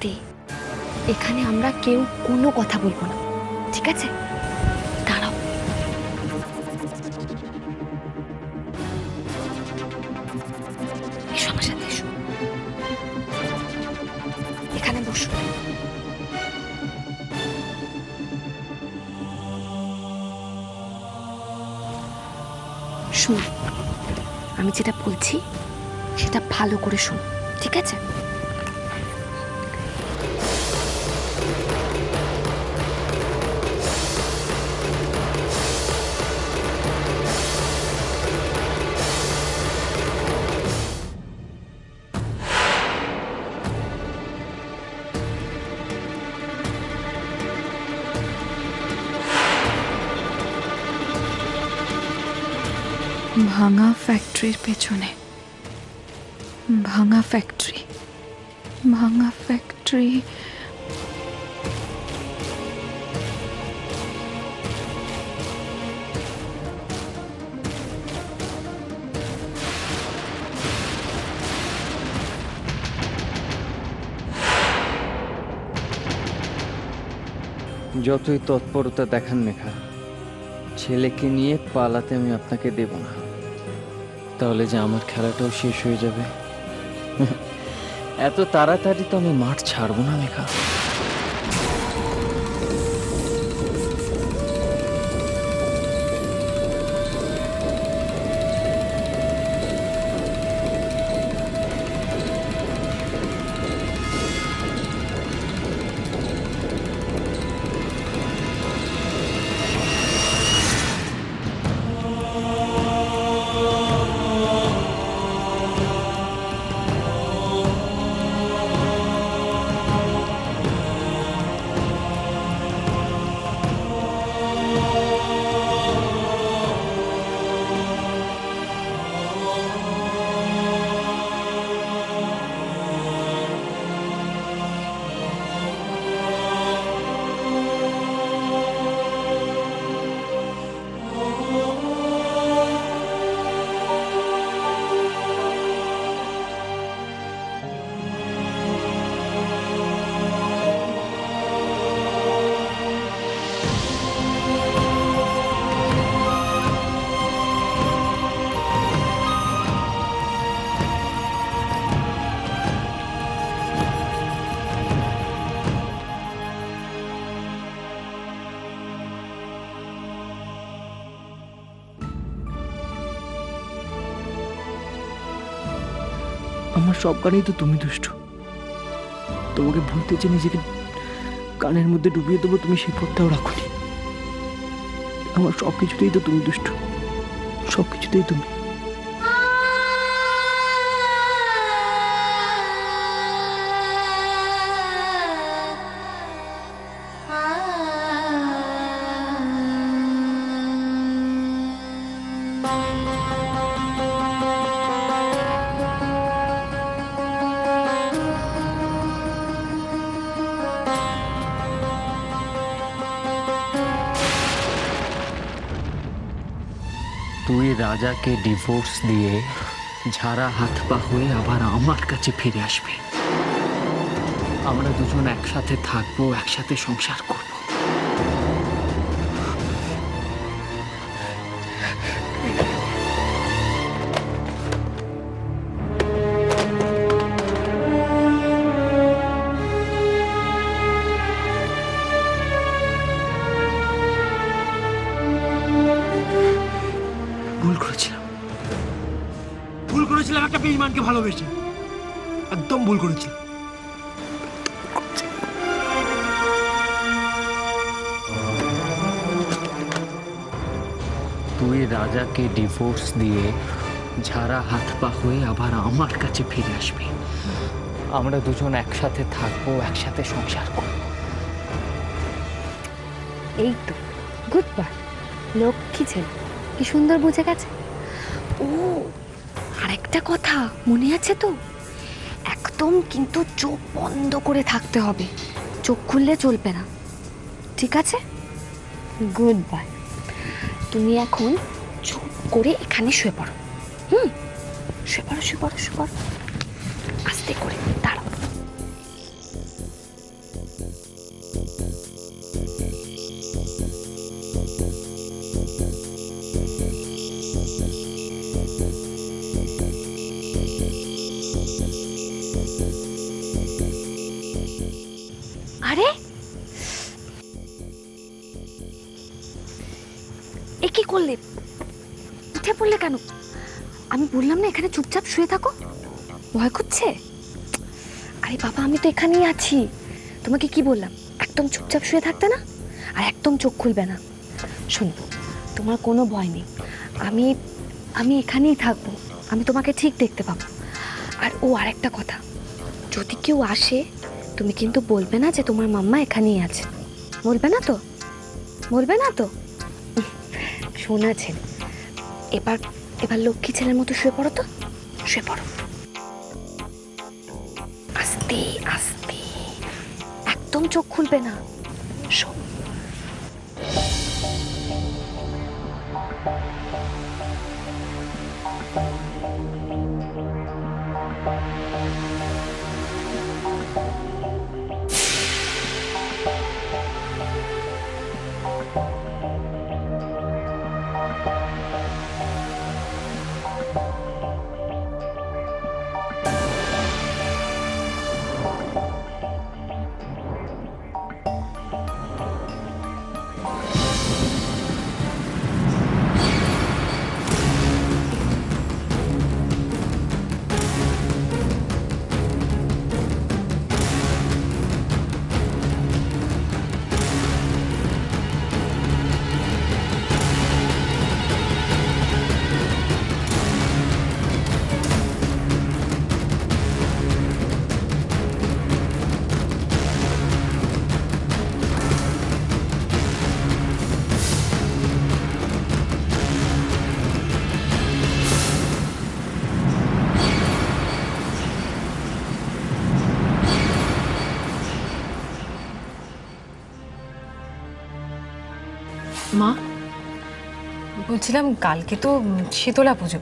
আস্তে। এখানে আমরা কেউ কোনো কথা বলবো না, ঠিক আছে? দাঁড়াও। এসো আমার সাথে, এসো। এখানে বসো। শুনো, আমি যেটা বলছি সেটা ভালো করে শোনো, ঠিক আছে? ভাঙা ফ্যাক্টরির পেছনে, ভাঙা ফ্যাক্টরি, ভাঙা ফ্যাক্টরি। যতই তৎপরতা দেখান মেঘা, ছেলেকে নিয়ে পালাতে আমি আপনাকে দেব না। তাহলে যে আমার খেলাটাও শেষ হয়ে যাবে। এত তাড়াতাড়ি তো আমি মাঠ ছাড়বো না মেঘা। আমার সব গানেই তো তুমি দুষ্ট। তোমাকে ভুলতে চেয়ে নিজেকে গানের মধ্যে ডুবিয়ে দেবো, তুমি সেই পথটাও রাখোনি। আমার সব কিছুতেই তো তুমি দুষ্ট, সব কিছুতেই তুমি। তুই রাজাকে ডিভোর্স দিয়ে ঝাড়া হাত পা হয়ে আবার আমার কাছে ফিরে আসবি। আমরা দুজন একসাথে থাকবো, একসাথে সংসার করব। ভুল করেছিলাম একটা বেঈমানকে ভালোবেসে, একদম ভুল করেছিলাম। তুই রাজাকে ডিভোর্স দিয়ে ঝাড়া হাত পা হয়ে আবার আমার কাছে ফিরে আসবি। আমরা দুজন একসাথে থাকবো, একসাথে সংসার করব। এই তো গুড বয়, লক্ষ্মী ছেলে, কি সুন্দর বুঝে গেছে। ও আরেকটা কথা মনে আছে তো, একদম কিন্তু চোখ বন্ধ করে থাকতে হবে, চোখ খুললে চলবে না, ঠিক আছে? Good boy. তুমি এখন চুপ করে এখানে শুয়ে পড়ো। শুয়ে পড়ো, শুয়ে পড়ো, শুয়ে পড়ো, আস্তে করে দাঁড়াও। উঠে পড়লে কেন? আমি বললাম না এখানে চুপচাপ শুয়ে থাকো। ভয় করছে? আরে বাবা, আমি তো এখানেই আছি। তোমাকে কি বললাম, একদম চুপচাপ শুয়ে থাকতে না, আর একদম চোখ খুলবে না। শোনো, তোমার কোনো ভয় নেই, আমি আমি এখানেই থাকবো, আমি তোমাকে ঠিক দেখতে পাবো। আর ও আরেকটা কথা, যদি কেউ আসে তুমি কিন্তু বলবে না যে তোমার মাম্মা এখানেই আছে। বলবে না তো? বলবে না তো? শোনা ছেলে, এবার এবার লক্ষ্মী ছেলের মতো শুয়ে পড়ো তো, শুয়ে পড়ো। আস্তে আস্তে, একদম চোখ খুলবে না। শো। মা, বলছিলাম কালকে তো শীতলা পুজো,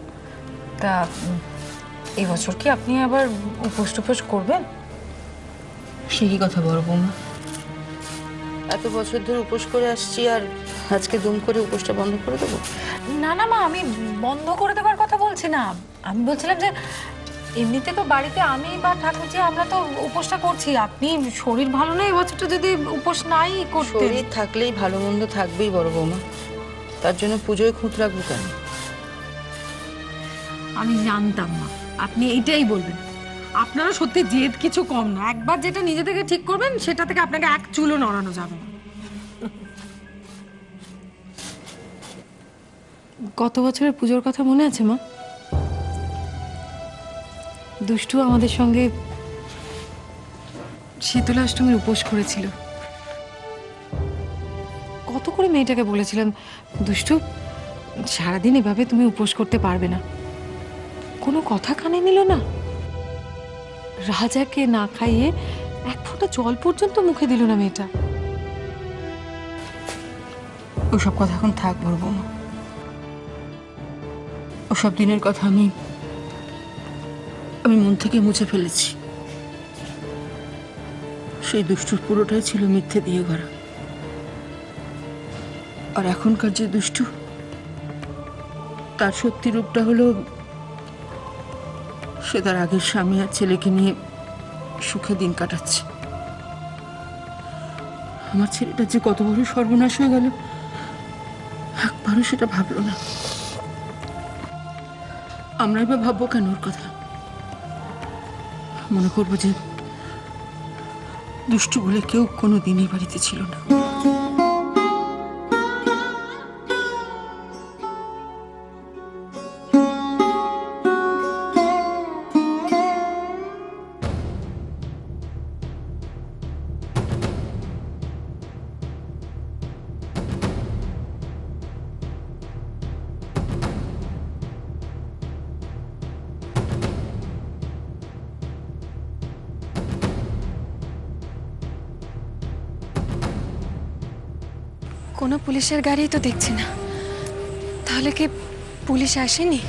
তা এবছর কি আপনি আবার উপোস টুপোস করবেন? সে কি কথা বড় বৌমা, এত বছর ধরে উপোস করে আসছি আর আজকে দুম করে উপোসটা বন্ধ করে দেবো? না না মা, আমি বন্ধ করে দেওয়ার কথা বলছি না। আমি বলছিলাম যে এমনিতে তো বাড়িতে আমি বা ঠাকুরজি আমরা তো উপোসটা করছি, আপনি শরীর ভালো নেই এবছরটা যদি উপোস নাই করতেন। শরীর থাকলেই ভালো মন্দ থাকবেই বড় বৌমা, তার জন্য পুজোয় খুঁত রাখবো কেন? আমি জানতাম মা আপনি এইটাই বলবেন। আপনারও সত্যি জেদ কিছু কম না, একবার যেটা নিজে থেকে ঠিক করবেন সেটা থেকে আপনাকে এক চুলও নড়ানো যাবে না। গত বছরের পুজোর কথা মনে আছে মা? দুষ্টু আমাদের সঙ্গে শীতলা অষ্টমীর উপোস করেছিল। কত করে মেয়েটাকে বলেছিলাম, দুষ্টু সারাদিন এভাবে তুমি উপোস করতে পারবে না, কোনো কথা কানে নিল না। রাজাকে না খাইয়ে এক ফোঁটা জল পর্যন্ত মুখে দিল না মেয়েটা। ওসব কথা এখন থাক বড় বৌমা, ওসব দিনের কথা আমি মন থেকে মুছে ফেলেছি। সেই দুষ্টুর পুরোটাই ছিল মিথ্যে দিয়ে গড়া। আর এখনকার যে দুষ্টু, তার সত্যি রূপটা হলো সে তার আগের স্বামী আর ছেলেকে নিয়ে সুখে দিন কাটাচ্ছে। আমার ছেলেটা যে কত বড় সর্বনাশ হয়ে গেল একবারও সেটা ভাবলো না। আমরাই বা ভাববো কেন ওর কথা? মনে করবো যে দুষ্টু বলে কেউ কোনো দিনই বাড়িতে ছিল না। কোনো পুলিশের গাড়ি তো দেখছি না, তাহলে কি পুলিশ আসেনি?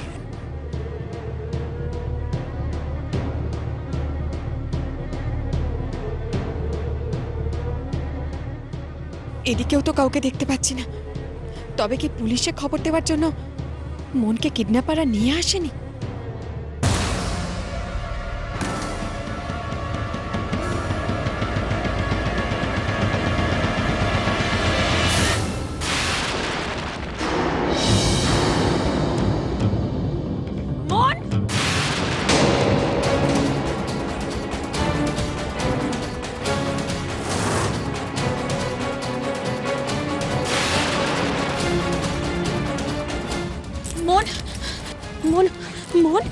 এদিকেও তো কাউকে দেখতে পাচ্ছি না, তবে কি পুলিশে খবর দেওয়ার জন্য মনকে কিডন্যাপাররা নিয়ে আসেনি? মন মন মন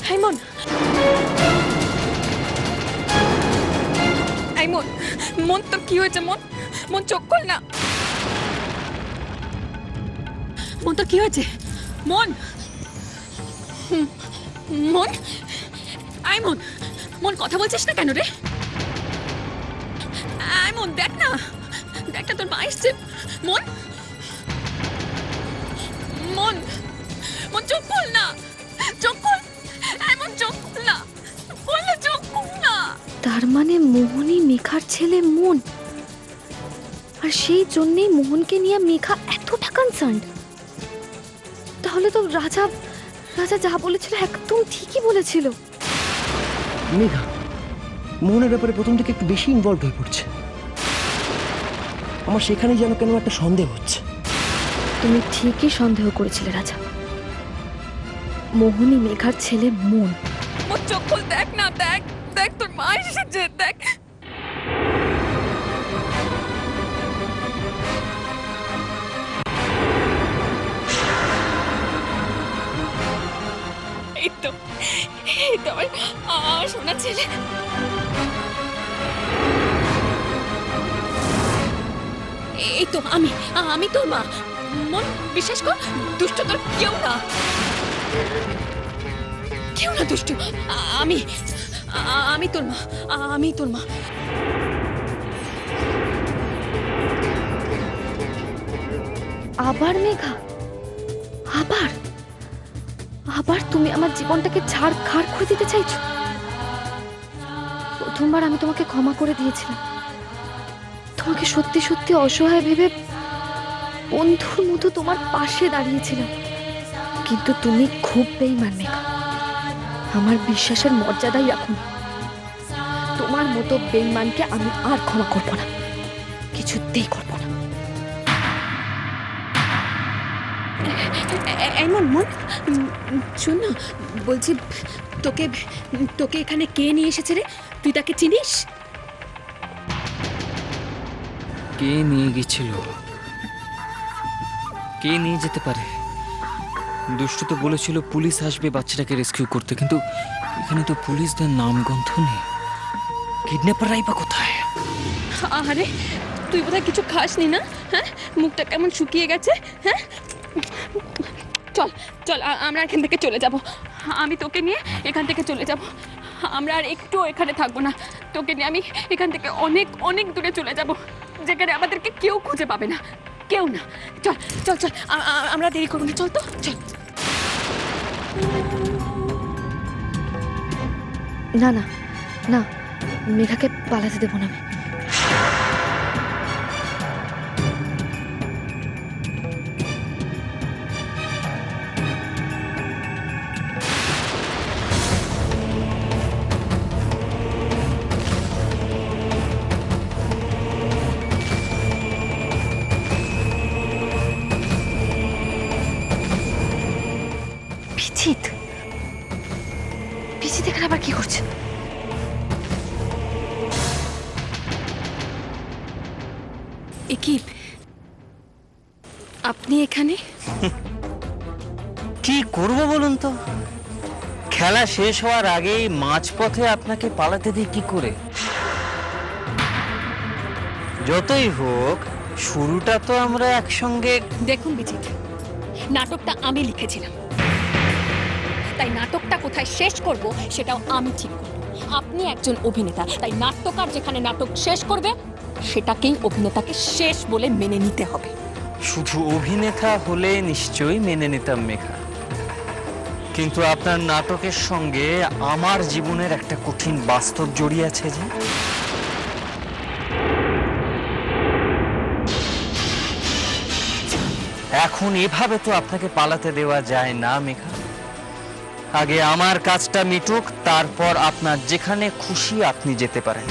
হাই মন এই মন মন তোর কি হয়েছে মন মন চোখ খোল না মন তোর কি হয়েছে মন মন আই মন মন কথা বলছিস না কেন রে আই মন দেখ না তোর মা এসছে মন মন মন চোখ খোল না চোখ খোল আই মন চোখ খোল না চোখ খোল না তার মানে মোহনই মেঘার ছেলে মন, আর সেই জন্যেই মোহনকে নিয়ে মেঘা এতটা কনসার্ন। তাহলে তো রাজা যা বলেছিল একদম ঠিকই বলেছিল। মেঘা মোহনের ব্যাপারে প্রথম থেকে একটু বেশি ইনভলভ হয়ে পড়ছে। আমার সেখানেই যেন কেন একটা সন্দেহ হচ্ছে। তুমি ঠিকই সন্দেহ করেছিলে রাজা, মোহনই মেঘার ছেলে মন। মন চোখ খোল দেখ না দেখ তোর মা এসেছে দেখ এই তো আমার সোনা ছেলে এই তো আমি তোর মা মন বিশ্বাস কর দুষ্ট তোর কেউ না দুষ্টু আমি তোর মা আবার মেঘা আবার তুমি আমার জীবনটাকে ছাড়খাড় করে দিতে চাইছো? প্রথমবার আমি তোমাকে ক্ষমা করে দিয়েছিলাম, তোমাকে সত্যি সত্যি অসহায় ভেবে বন্ধুর মতো তোমার পাশে দাঁড়িয়েছিলাম, কিন্তু তুমি খুব বেঈমান মেঘা। আমার বিশ্বাসের মর্যাদাই রাখুন, তোমার মতো বেঈমানকে আমি আর ক্ষমা করব না, কিছুতেই করব না। এমন মন শোন না বলছি তোকে এখানে কে নিয়ে এসেছে রে তুই তাকে চিনিস কে নিয়ে গেছিল? কে নিয়ে যেতে পারে? দুষ্টু তো বলেছিল পুলিশ আসবে বাচ্চাটাকে রেস্কিউ করতে, কিন্তু এখানে তো পুলিশদের নামগন্ধ নেই। কিডন্যাপাররাই বা কোথায়? আরে তুই বোধহয় কিছু খাসনি না হ্যাঁ মুখটা কেমন শুকিয়ে গেছে হ্যাঁ চল আমরা এখান থেকে চলে যাব আমি তোকে নিয়ে এখান থেকে চলে যাব আমরা আর একটু এখানে থাকবো না তোকে নিয়ে আমি এখান থেকে অনেক অনেক দূরে চলে যাব যেখানে আমাদেরকে কেউ খুঁজে পাবে না কেউ না চল আমরা দেরি করবো না চল তো চল না মেঘাকে পালাতে দেবো না আমি। পিছিত এখানে আবার কি করছে? কি আপনি এখানে কি করব বলুন তো? খেলা শেষ হওয়ার আগেই মাঝপথে আপনাকে পালাতে দিই কি করে? যতই হোক শুরুটা তো আমরা একসঙ্গে। দেখুন বিজিত নাটকটা আমি লিখেছিলাম তাই নাটকটা কোথায় শেষ করব সেটাও আমি ঠিক করব আপনি একজন অভিনেতা তাই নাট্যকার যেখানে নাটক শেষ করবে সেটাকেই অভিনেতাকে শেষ বলে মেনে নিতে হবে শুধু অভিনেতা হলে নিশ্চয়ই মেনে নিতাম মেঘা, কিন্তু আপনার নাটকের সঙ্গে আমার জীবনের একটা কঠিন বাস্তব জড়িয়ে আছে যে। এখন এভাবে তো আপনাকে পালাতে দেওয়া যায় না মেঘা। আগে আমার কাজটা মিটুক, তারপর আপনার যেখানে খুশি আপনি যেতে পারেন,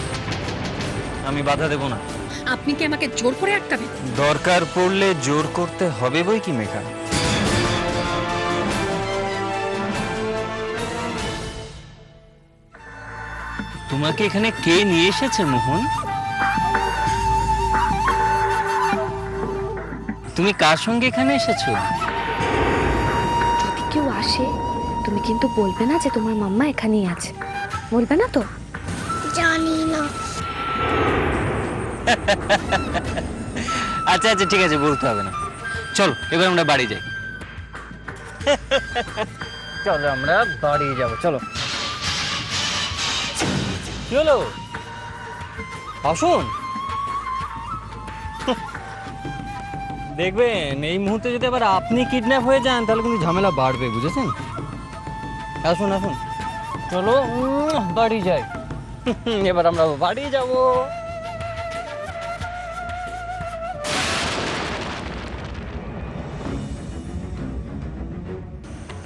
আমি বাধা দেব না। আপনি কি আমাকে জোর করে আটকাবেন? দরকার পড়লে জোর করতে হবে বই কি মেঘা। তোমাকে এখানে কে নিয়ে এসেছে মোহন? তুমি কার সঙ্গে এখানে এসেছো? আসে তুমি কিন্তু বলবে না যে তোমার মাম্মা এখানেই আছে, বলবে না তো? জানি না। আচ্ছা আচ্ছা ঠিক আছে, বলতে হবে না। চল এবার আমরা বাড়ি যাই। চলো আমরা বাড়ি যাব, চলো। কি হলো? আসুন। দেখবেন এই মুহূর্তে যদি আবার আপনি কিডন্যাপ হয়ে যান তাহলে কিন্তু ঝামেলা বাড়বে, বুঝেছেন? আসুন আসুন, চলো বাড়ি যাই। এবার আমরা বাড়ি যাব।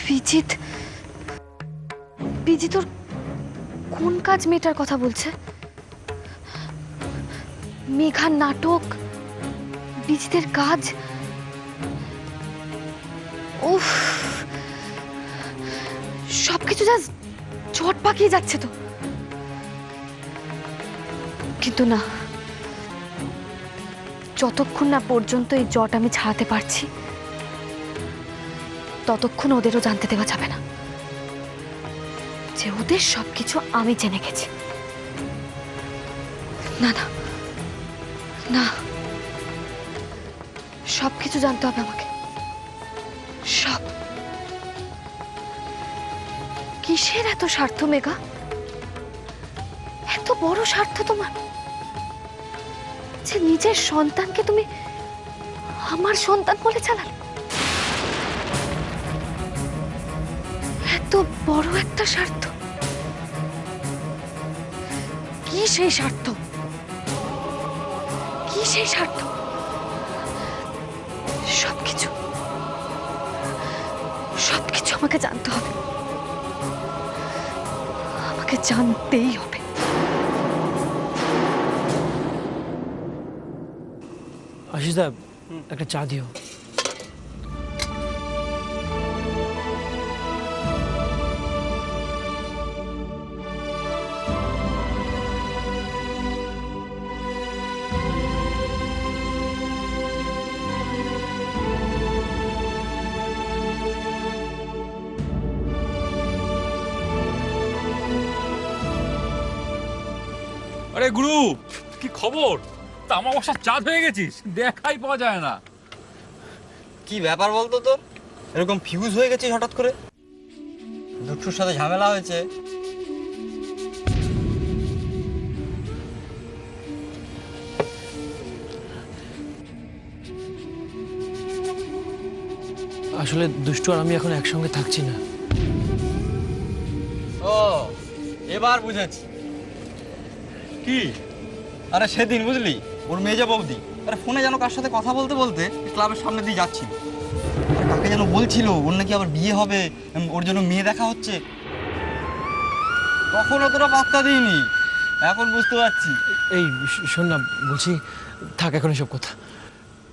বিজিত, বিজিত তোর কোন কাজ মেয়েটার কথা বলছে? মেঘার নাটক, বিজিতের কাজ। উফ, সবকিছু যা চট পাকিয়ে যাচ্ছে তো। কিন্তু না, যতক্ষণ না পর্যন্ত এই জট আমি ছাড়াতে পারছি ততক্ষণ ওদেরও জানতে দেওয়া যাবে না যে ওদের সবকিছু আমি জেনে গেছি। না না না, সবকিছু জানতে হবে আমাকে, সব। কিসের এত স্বার্থ মেঘা? এত বড় স্বার্থ তোমার যে নিজের সন্তানকে তুমি আমার সন্তান বলে চালালে? এত বড় একটা স্বার্থ? কি সেই স্বার্থ? কি সেই স্বার্থ? সবকিছু সবকিছু আমাকে জানতে হবে, আমাকে জানতেই হবে। আশিস দা, একটা চা দিও। আরে গুরু, কি খবর? তা আমার বাসার চাঁদ হয়ে গেছিস, দেখাই পাওয়া যায় না। কি ব্যাপার বলতো তোর? এরকম ফিউজ হয়ে গেছিস হঠাৎ করে? দুষ্টুর সাথে ঝামেলা হয়েছে? আসলে দুষ্টু আর আমি এখন একসঙ্গে থাকছি না। ও, এবার বুঝেছি। কি? আরে সেদিন বুঝলি, ওর মেজে বৌদি আরে ফোনে যেন কার সাথে কথা বলতে বলতে ক্লাবের সামনে দিয়ে যাচ্ছিল। আর কাকে যেন বলছিল ওর নাকি আবার বিয়ে হবে, ওর জন্য মেয়ে দেখা হচ্ছে। তখন অতটা পাত্তা দিইনি, এখন বুঝতে পারছি। এই শোন না, বলছি থাক এখন এসব কথা।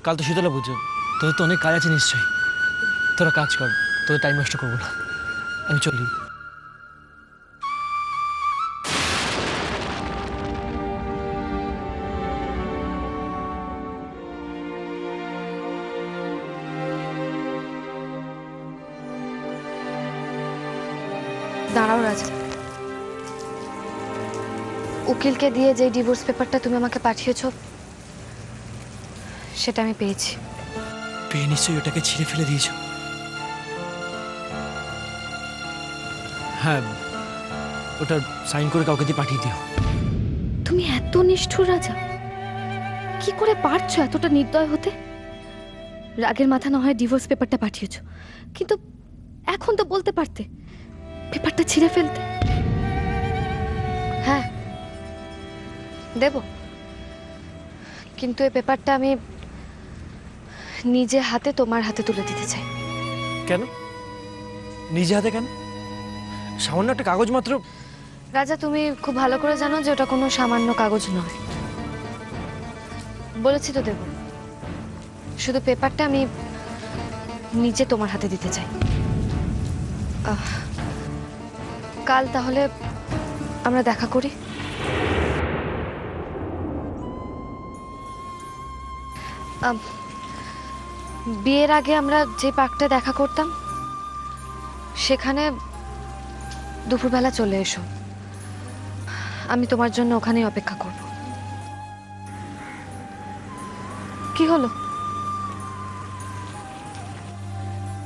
কাল তো শীতলা পুজো, তোদের তো অনেক কাজ আছে নিশ্চয়ই। তোরা কাজ কর, তোদের টাইম নষ্ট করবো না, আমি চলি। দাঁড়াও রাজা, উকিলকে দিয়ে যে ডিভোর্স পেপারটা তুমি আমাকে পাঠিয়েছো সেটা আমি পেয়েছি। পেয়ে নিশ্চয়ই ওটাকে ছিঁড়ে ফেলে দিয়েছো? হ্যাঁ, ওটা সাইন করে কাউকে দিয়ে পাঠিয়ে দিও। তুমি এত নিষ্ঠুর রাজা, কি করে পারছো এতটা নির্দয় হতে? রাগের মাথা না হয় ডিভোর্স পেপারটা পাঠিয়েছো, কিন্তু এখন তো বলতে পারতে পেপারটা ছিঁড়ে ফেলতে। হ্যাঁ দেব, কিন্তু এই পেপারটা আমি নিজে হাতে তোমার হাতে তুলে দিতে চাই। কেন নিজে হাতে? কেন? সামান্য একটা কাগজ মাত্র। রাজা, তুমি খুব ভালো করে জানো যে ওটা কোনো সামান্য কাগজ নয়। বলেছি তো দেব, শুধু পেপারটা আমি নিজে তোমার হাতে দিতে চাই। কাল তাহলে আমরা দেখা করি। বিয়ের আগে আমরা যে পার্কটা দেখা করতাম সেখানে দুপুরবেলা চলে এসো, আমি তোমার জন্য ওখানেই অপেক্ষা করব। কি হলো,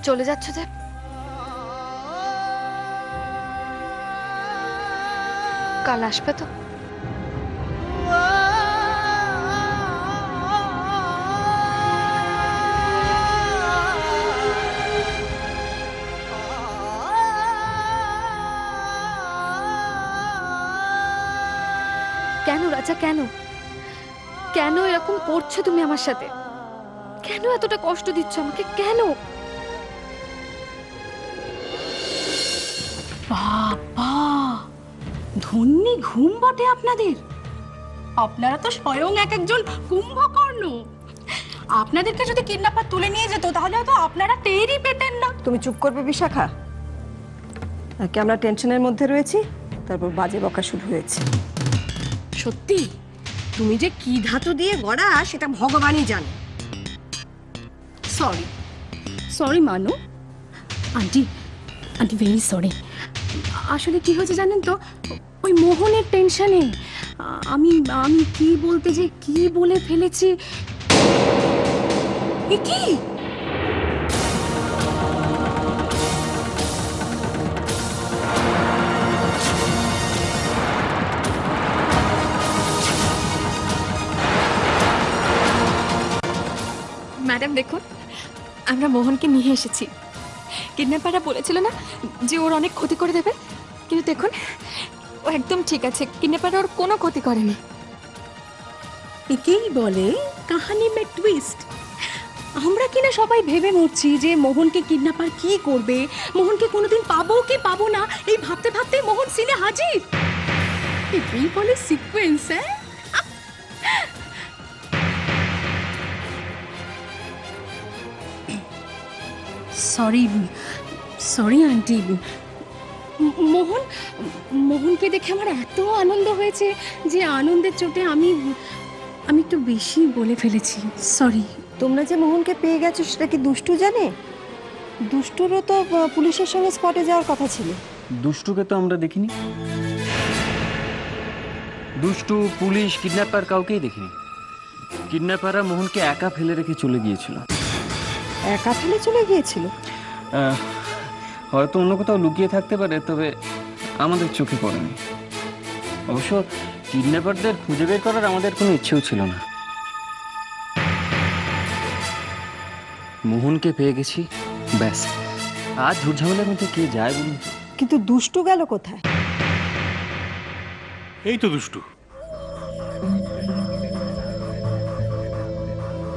চলে যাচ্ছ যে? কাল আসবে তো? কেন রাজা, কেন কেন এরকম করছো তুমি আমার সাথে? কেন এতটা কষ্ট দিচ্ছ আমাকে, কেন? বাবা, ধন্যি ঘুম বটে আপনাদের। আপনারা তো স্বয়ং এক একজন কুম্ভকর্ণ। আপনাদেরকে যদি কিডন্যাপার তুলে নিয়ে যেত তাহলে হয়তো আপনারা টেরই পেতেন না। তুমি চুপ করবে বিশাখা? নাকি আমরা টেনশনের মধ্যে রয়েছি তারপর বাজে বকা শুরু হয়েছে? সত্যি তুমি যে কি ধাতু দিয়ে গড়া সেটা ভগবানই জানে। সরি সরি মানু আন্টি, আন্টি ভেরি সরি। আসলে কি হয়েছে জানেন তো, ওই মোহনের টেনশনে আমি আমি কি বলতে যে কি বলে ফেলেছি। এ কি? ম্যাডাম দেখুন, আমরা মোহনকে নিয়ে এসেছি। কিডন্যাপাররা বলেছিল না যে ওর অনেক ক্ষতি করে দেবে, কিন্তু দেখুন ও একদম ঠিক আছে, কিডন্যাপাররা ওর কোনো ক্ষতি করেনি। একেই বলে কাহানি মে টুইস্ট। আমরা কিনা সবাই ভেবে মরছি যে মোহনকে কিডন্যাপার কি করবে, মোহনকে কোনোদিন পাবো কি পাবো না, এই ভাবতে ভাবতে মোহন সিনে হাজির। একেই বলে sequence. Sorry sorry aunty. Mohan মোহনকে দেখে আমার এত আনন্দ হয়েছে যে আনন্দের চোটে আমি একটু বেশি বলে ফেলেছি, সরি। তোমরা যে মোহনকে পেয়ে গেছো সেটা কি দুষ্টু জানে? দুষ্টুরও তো পুলিশের সঙ্গে স্পটে যাওয়ার কথা ছিল। দুষ্টুকে তো আমরা দেখিনি। দুষ্টু, পুলিশ, কিডন্যাপার কাউকেই দেখিনি। কিডন্যাপাররা মোহনকে একা ফেলে রেখে চলে গিয়েছিল। একা ফেলে চলে গিয়েছিল? হয়তো অন্য কোথাও লুকিয়ে থাকতে পারে, তবে আমাদের চোখে পড়েনি। অবশ্য কিডন্যাপারদের খুঁজে বের করার আমাদের কোনো ইচ্ছেও ছিল না। মোহনকে পেয়ে গেছি, ব্যাস। আজ ঝুটঝামেলার মধ্যে কে যায় বলুন? কিন্তু দুষ্টু গেল কোথায়? এই তো দুষ্টু।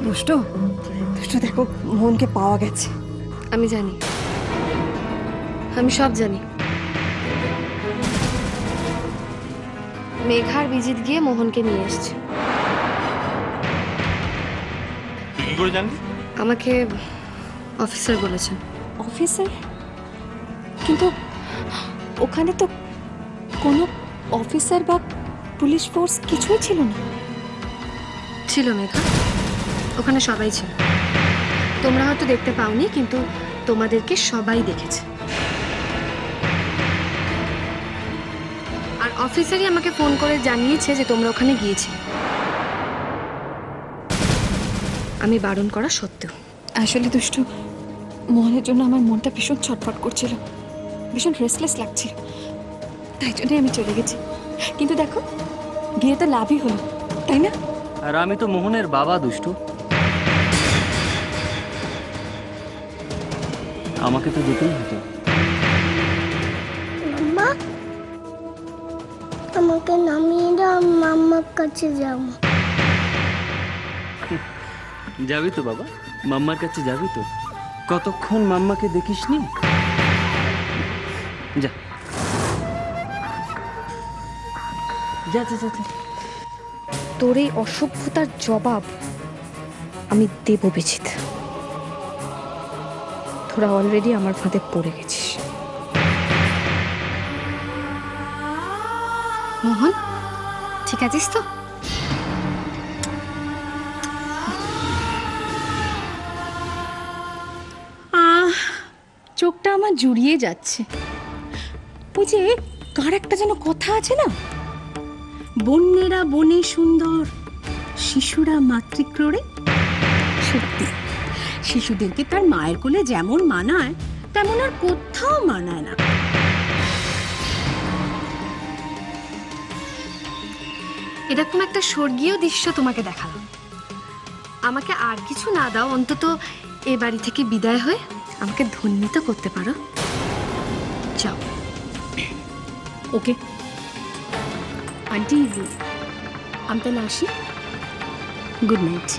দুষ্টু দুষ্টু দেখো, মোহনকে পাওয়া গেছে। আমি জানি, আমি সব জানি। মেঘার বিজিত গিয়ে মোহনকে নিয়ে এসছে। তুই কি করে জানলি? আমাকে অফিসার বলেছেন। অফিসার? কিন্তু ওখানে তো কোনো অফিসার বা পুলিশ ফোর্স কিছুই ছিল না। ছিল মেঘা, ওখানে সবাই ছিল। তোমরা হয়তো দেখতে পাওনি, কিন্তু তোমাদেরকে সবাই দেখেছে। আর অফিসারই আমাকে ফোন করে জানিয়েছে যে তোমরা ওখানে গিয়েছিলে, আমি বারণ করা সত্ত্বেও। আসলে দুষ্টু, মোহনের জন্য আমার মনটা ভীষণ ছটফট করছিল, ভীষণ রেস্টলেস লাগছিল, তাই জন্যই আমি চলে গেছি। কিন্তু দেখো, গিয়ে তো লাভই হলো, তাই না? আর আমি তো মোহনের বাবা দুষ্টু। আমাকে তো যেতেই হতো। মাম্মা, আমাকে নামিয়ে দাও, আমি মাম্মার কাছে যাবো। যাবি তো বাবা, মাম্মার কাছে যাবি তো? কতক্ষণ মাম্মাকে দেখিসনি? যা যা যা যা। তোর এই অসভ্যতার জবাব আমি দেব বিচিত। তোরা অলরেডি আমার ফাঁদে পড়ে গেছিস। মোহন, ঠিক আছিস তো? চোখটা আমার জুড়িয়ে যাচ্ছে। ওই যে কার একটা যেন কথা আছে না, বন্যেরা বনে সুন্দর, শিশুরা মাতৃক্রোড়ে। সত্যি শিশুদেরকে তার মায়ের কোলে যেমন মানায় তেমন আর কোথাও মানায় না। এরকম একটা স্বর্গীয় দৃশ্য তোমাকে দেখালাম, আমাকে আর কিছু না দাও, অন্তত এ বাড়ি থেকে বিদায় হয়ে আমাকে ধন্য তো করতে পারো। যাও। ওকে আন্টি, আমি তাহলে আসি। Good night.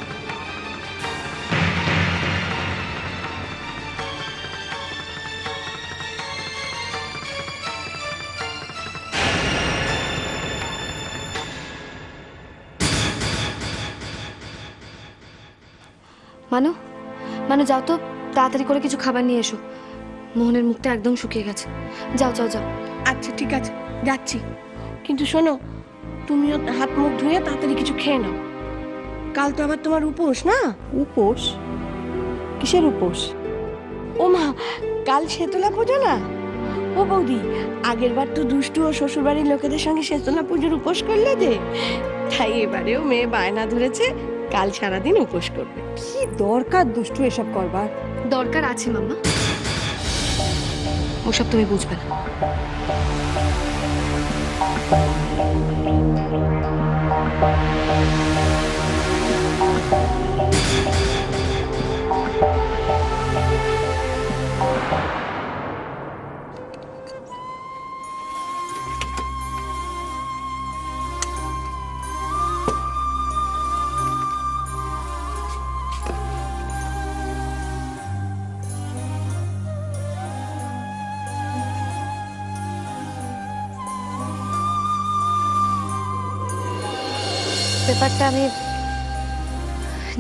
মানু, মানু যাও তো, তাড়াতাড়ি করে কিছু খাবার নিয়ে এসো। মোহনের মুখটা একদম শুকিয়ে গেছে। যাও যাও যাও। আচ্ছা ঠিক আছে, যাচ্ছি। কিন্তু শোনো, তুমিও হাত মুখ ধুয়ে তাড়াতাড়ি কিছু খেয়ে নাও। কাল তো আবার তোমার উপোস না? উপোস? কিসের উপোস? ও মা, কাল শেতলা পুজো না? ও বৌদি, আগের বার তো দুষ্টু ও শ্বশুরবাড়ির লোকেদের সঙ্গে শেতলা পুজোর উপোস করলে যে, তাই এবারেও মেয়ে বায়না ধরেছে কাল সারাদিন উপোস করবে। কি দরকার দুষ্টু এসব করবার? দরকার আছে মাম্মা, ওসব তুমি বুঝবে না। পেপারটা আমি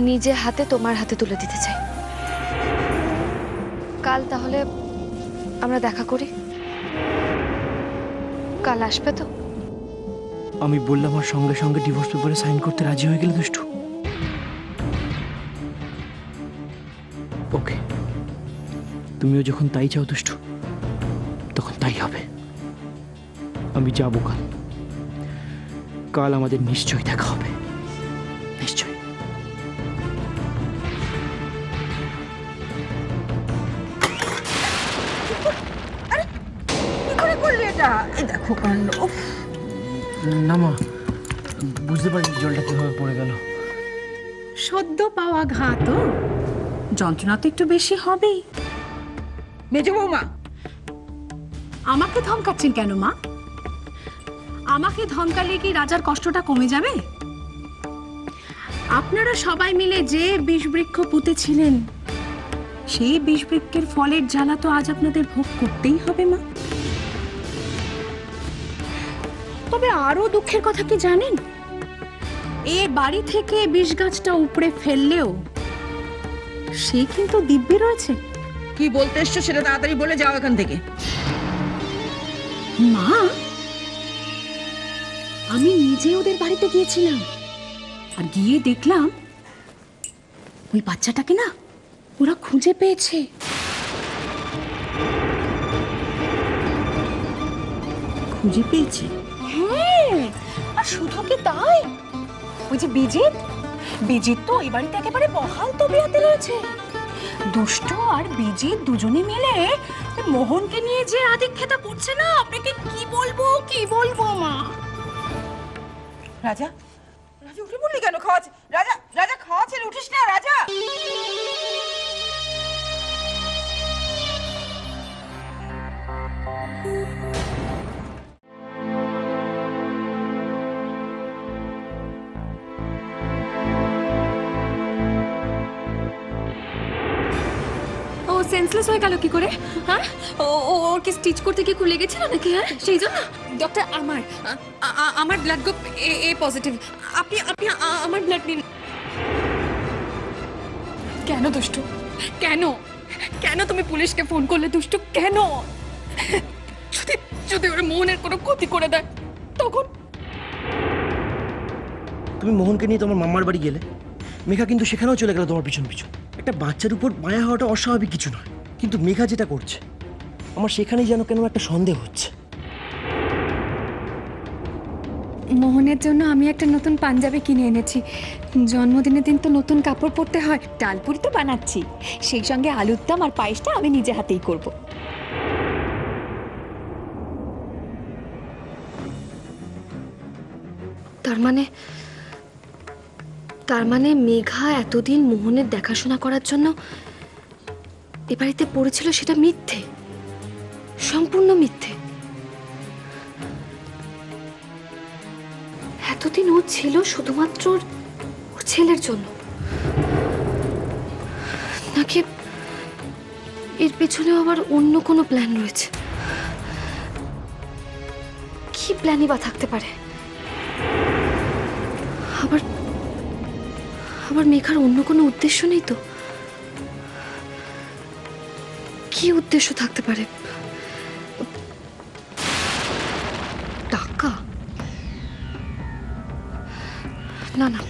নিজে হাতে তোমার হাতে তুলে দিতে চাই। কাল তাহলে আমরা দেখা করি। কাল আসবে তো? আমি বললাম আর সঙ্গে সঙ্গে ডিভোর্স পেপারে সাইন করতে রাজি হয়ে গেলে দুষ্টু। ওকে, তুমিও যখন তাই চাও দুষ্টু, তখন তাই হবে। আমি যাবো কাল। কাল আমাদের নিশ্চয়ই দেখা হবে, নিশ্চয়ই। কি করে করলে এটা? এই দেখো কাণ্ড। না মা, বুঝতে পারি জলটা কিভাবে পড়ে গেল। সদ্য পাওয়া ঘা তো, যন্ত্রণা তো একটু বেশি হবেই। মেজো বৌমা, আমাকে ধমকাচ্ছেন কেন মা? আমাকে ধমকালে কি রাজার কষ্টটা কমে যাবে? আপনারা সবাই মিলে যে বিষবৃক্ষ পুঁতেছিলেন, সেই বিষবৃক্ষের ফলের জ্বালা তো আজ আপনাদের ভোগ করতেই হবে মা। তবে আরো দুঃখের কথা কি জানেন? এ বাড়ি থেকে বিষ গাছটা উপড়ে ফেললেও সে কিন্তু দিব্যি রয়েছে। কি বলতে এসছো সেটা তাড়াতাড়ি বলে যাও এখান থেকে। মা, আমি নিজে ওদের বাড়িতে গিয়েছিলাম, আর গিয়ে দেখলাম ওই বাচ্চাটাকে না ওরা খুঁজে পেয়েছে। খুঁজে পেয়েছে? হ্যাঁ, আর শুধু কি তাই, ওই যে বিজিত তো এই বাড়িতে একেবারে বহাল তবিয়াতে রয়েছে। দুষ্টু আর বিজিত দুজনে মিলে মোহনকে নিয়ে যে আদিক্ষেতা করছে না, আপনাকে কি বলবো মা। রাজা, রাজা উঠে পড়লি কেন? খাওয়া রাজা, রাজা খাওয়া ছেড়ে উঠিস না রাজা। ও সেন্সলেস হয়ে গেল কি করে? হ্যাঁ, ওর কি স্টিচ করতে গিয়ে খুলে গেছিল নাকি? হ্যাঁ, সেই জন্য ডক্টর আমার ব্লাড গ্রুপ এ পজিটিভ। আপনি আমার ব্লাড নিন। কেন দুষ্টু, কেন কেন তুমি পুলিশকে ফোন করলে দুষ্টু? কেন? যদি ওর মোহনের কোনো ক্ষতি করে দেয় তখন? তুমি মোহনকে নিয়ে তোমার মামার বাড়ি গেলে, মেঘা কিন্তু সেখানেও চলে গেল তোমার পিছন পিছন। একটা বাচ্চার উপর মায়া হওয়াটা অস্বাভাবিক কিছু নয়। কিন্তু মেঘা যেটা করছে আমার সেখানেই যেন কেন একটা সন্দেহ হচ্ছে। মোহনের জন্য আমি একটা নতুন পাঞ্জাবি কিনে এনেছি। জন্মদিনের দিন তো নতুন কাপড় পরতে হয়। ডালপুরি তো বানাচ্ছি, সেই সঙ্গে আলুর দম আর পায়েসটা আমি নিজে হাতেই করব। তার মানে মেঘা এতদিন মোহনের দেখাশোনা করার জন্য এ বাড়িতে পড়েছিল, সেটা মিথ্যে, সম্পূর্ণ মিথ্যে। এতদিন ও ছিল শুধুমাত্র ওর ছেলের জন্য, নাকি এর পেছনে আবার অন্য কোনো প্ল্যান রয়েছে? কি প্ল্যানই বা থাকতে পারে? আবার মেঘার অন্য কোনো উদ্দেশ্য নেই তো? কি উদ্দেশ্য থাকতে পারে? টাকা? না না,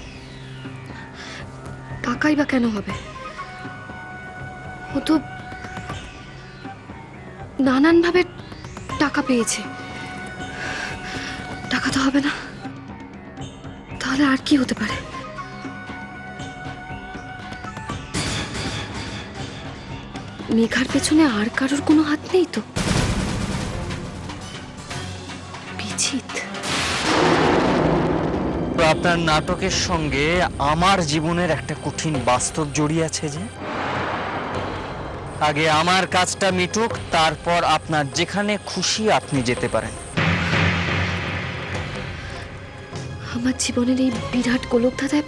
টাকাই বা কেন হবে? ও তো নানানভাবে টাকা পেয়েছে, টাকা তো হবে না। তাহলে আর কি হতে পারে? মেঘার পেছনে আর কারোর কোনো হাত নেই তো? বিচিত। আপনার নাটকের সঙ্গে আমার জীবনের একটা কঠিন বাস্তব জড়িয়ে আছে যে আগে আমার কাজটা মিটুক, তারপর আপনার যেখানে খুশি আপনি যেতে পারেন। আমার জীবনের এই বিরাট গোলক ধাঁধায়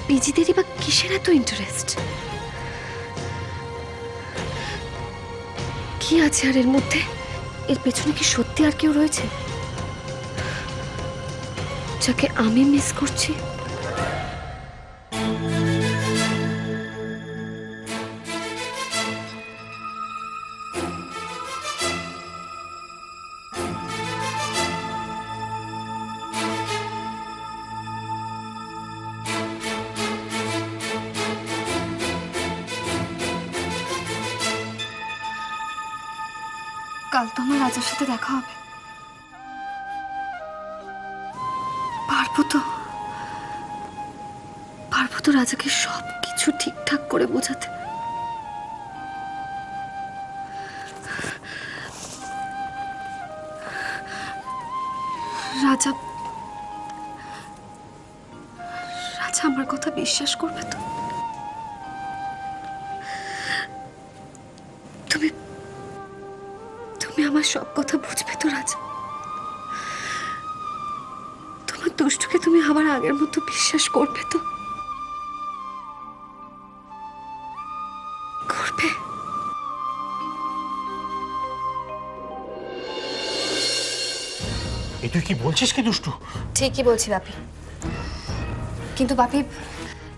পিজিদেরই বা কিসের এত ইন্টারেস্ট? কি আছে আর এর মধ্যে? এর পেছনে কি সত্যি আর কেউ রয়েছে যাকে আমি মিস করছি? কাল তো আমার রাজার সাথে দেখা হবে। পারবো তো রাজাকে সব কিছু ঠিকঠাক করে বোঝাতে। রাজা আমার কথা বিশ্বাস করবে তো? তুমি আমার সব কথা বুঝবে তো রাজা? তোমার দুষ্টুকে তুমি আবার আগের মতো বিশ্বাস করবে তো? করবে? এ তুই কি বলছিস কি দুষ্টু? ঠিকই বলছি বাপি, কিন্তু বাপি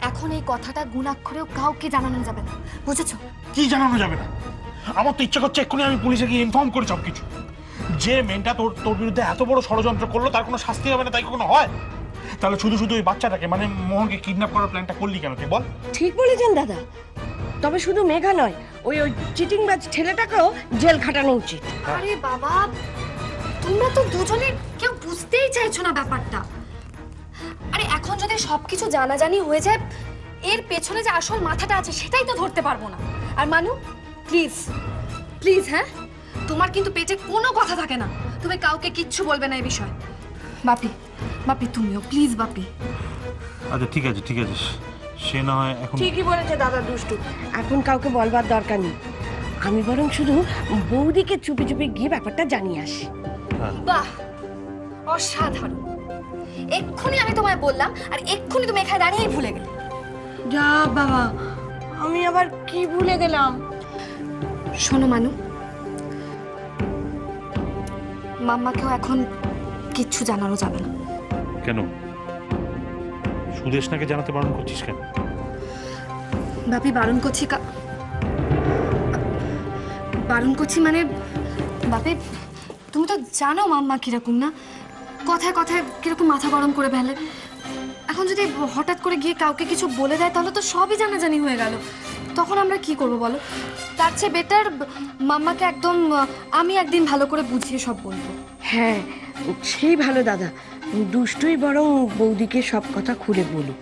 এখন এই কথাটা গুণাক্ষরেও কাউকে জানানো যাবে না, বুঝেছো? কি জানানো যাবে না? আমার তো ইচ্ছা করছে এক্ষুনি আমি পুলিশে গিয়ে ইনফর্ম করি সবকিছু। যে মেয়েটা তোর বিরুদ্ধে এত বড় ষড়যন্ত্র করলো তার কোনো শাস্তি হবে না, তাই কোনো হয়? তাহলে শুধু শুধু ওই বাচ্চাটাকে মানে মোহনকে কিডন্যাপ করার প্ল্যানটা করলি কেন তুই বল? ঠিক বলেছেন দাদা, তবে শুধু মেঘা নয়, ওই চিটিংবাজ ছেলেটাকেও জেল খাটানো উচিত। আরে বাবা, তোমরা তো দুজনে কেউ বুঝতেই চাইছো না ব্যাপারটা। আরে এখন যদি সবকিছু জানাজানি হয়ে যায়, এর পেছনে যে আসল মাথাটা আছে সেটাই তো ধরতে পারবো না। আর মানু, প্লিজ প্লিজ, হ্যাঁ, তোমার কিন্তু পেটে কোনো কথা থাকে না, তুমি কাউকে কিচ্ছু বলবে না এই বিষয়ে। বাপি তুমিও প্লিজ বাপি। আচ্ছা ঠিক আছে সে না হয় এখন। ঠিকই বলেছে দাদা দুষ্টু, এখন কাউকে বলবার দরকার নেই। আমি বরং শুধু বৌদিকে চুপি চুপি গিয়ে ব্যাপারটা জানিয়ে আসি। বাহ, অসাধারণ! এক্ষুনি আমি তোমায় বললাম আর এক্ষুনি তুমি এখানে দাঁড়িয়েই ভুলে গেলে। যা বাবা, আমি আবার কি ভুলে গেলাম? শোনো মানু, মাম্মাকেও এখন কিচ্ছু জানানো যাবে না। কেন? সুদেশনাকে জানাতে বারণ করছিস কেন? বাপি বারণ করছি মানে বাপি তুমি তো জানো মাম্মা কিরকম না, কথায় কথায় কিরকম মাথা গরম করে ফেলে। এখন যদি হঠাৎ করে গিয়ে কাউকে কিছু বলে দেয় তাহলে তো সবই জানাজানি হয়ে গেল। তখন আমরা কি করব বলো? তার চেয়ে বেটার মাম্মাকে একদম আমি একদিন ভালো করে বুঝিয়ে সব বলবো। হ্যাঁ, সেই ভালো দাদা। দুষ্টুই বরং বৌদিকে সব কথা খুলে বলুক,